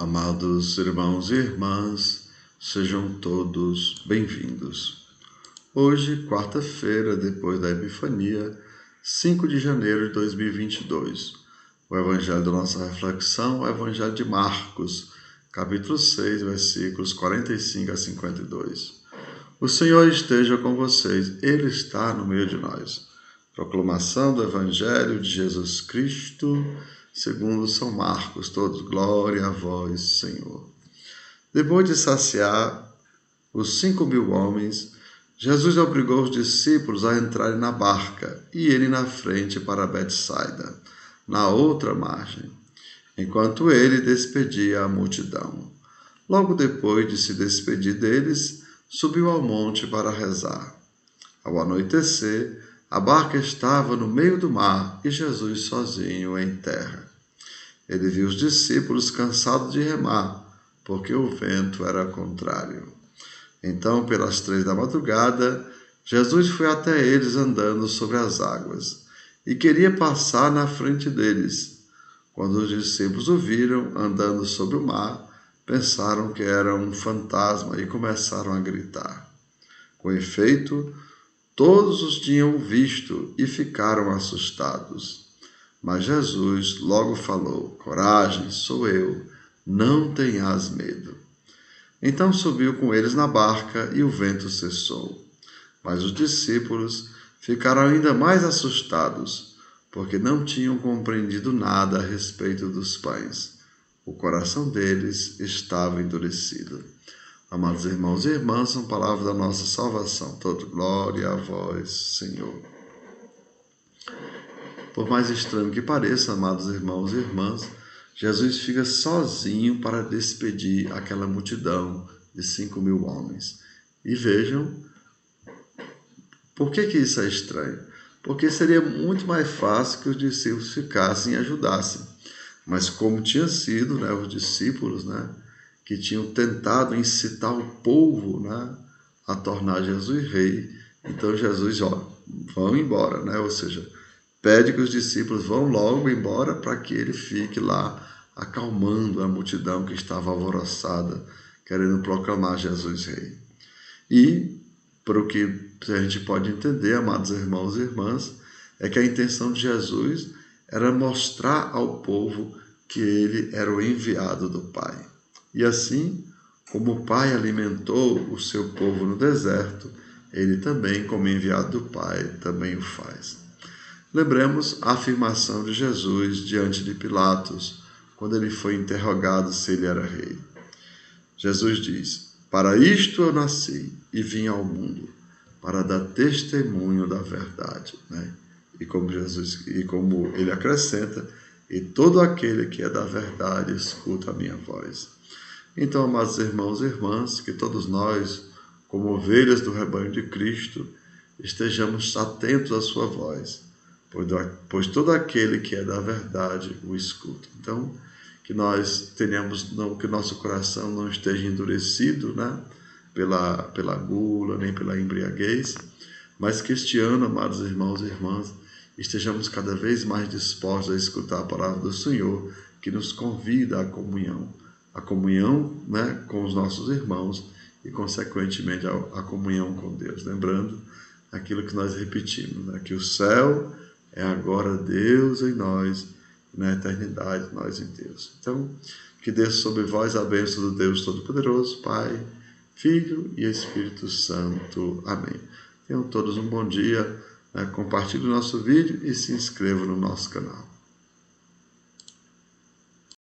Amados irmãos e irmãs, sejam todos bem-vindos. Hoje, quarta-feira, depois da Epifania, 5 de janeiro de 2022, o Evangelho da nossa reflexão é o Evangelho de Marcos, capítulo 6, versículos 45 a 52. O Senhor esteja com vocês, Ele está no meio de nós. Proclamação do Evangelho de Jesus Cristo, segundo São Marcos, todos, glória a vós, Senhor. Depois de saciar os 5.000 homens, Jesus obrigou os discípulos a entrarem na barca e ele na frente para Betsaida, na outra margem, enquanto ele despedia a multidão. Logo depois de se despedir deles, subiu ao monte para rezar. Ao anoitecer, a barca estava no meio do mar e Jesus sozinho em terra. Ele viu os discípulos cansados de remar, porque o vento era contrário. Então, pelas 3 da madrugada, Jesus foi até eles andando sobre as águas e queria passar na frente deles. Quando os discípulos o viram andando sobre o mar, pensaram que era um fantasma e começaram a gritar. Com efeito, todos os tinham visto e ficaram assustados. Mas Jesus logo falou: coragem, sou eu, não tenhas medo. Então subiu com eles na barca e o vento cessou. Mas os discípulos ficaram ainda mais assustados, porque não tinham compreendido nada a respeito dos pães. O coração deles estava endurecido. Amados irmãos e irmãs, são palavras da nossa salvação. Toda glória a vós, Senhor. Por mais estranho que pareça, amados irmãos e irmãs, Jesus fica sozinho para despedir aquela multidão de 5.000 homens. E vejam, por que isso é estranho? Porque seria muito mais fácil que os discípulos ficassem e ajudassem. Mas como tinha sido, os discípulos, que tinham tentado incitar o povo, a tornar Jesus rei, então Jesus, vão embora, ou seja, pede que os discípulos vão logo embora para que ele fique lá acalmando a multidão que estava alvoroçada, querendo proclamar Jesus rei. E, para o que a gente pode entender, amados irmãos e irmãs, é que a intenção de Jesus era mostrar ao povo que ele era o enviado do Pai. E assim, como o Pai alimentou o seu povo no deserto, ele também, como enviado do Pai, também o faz. Lembremos a afirmação de Jesus diante de Pilatos, quando ele foi interrogado se ele era rei. Jesus diz: para isto eu nasci e vim ao mundo, para dar testemunho da verdade. E como ele acrescenta, e todo aquele que é da verdade escuta a minha voz. Então, amados irmãos e irmãs, que todos nós, como ovelhas do rebanho de Cristo, estejamos atentos à sua voz, pois todo aquele que é da verdade o escuta. Então, que nós tenhamos, que nosso coração não esteja endurecido, pela gula, nem pela embriaguez, mas que este ano, amados irmãos e irmãs, estejamos cada vez mais dispostos a escutar a palavra do Senhor, que nos convida à comunhão. A comunhão, com os nossos irmãos e, consequentemente, a comunhão com Deus. Lembrando aquilo que nós repetimos, que o céu é agora Deus em nós, e na eternidade nós em Deus. Então, que desça sobre vós a bênção do Deus Todo-Poderoso, Pai, Filho e Espírito Santo. Amém. Tenham todos um bom dia, compartilhe o nosso vídeo e se inscrevam no nosso canal.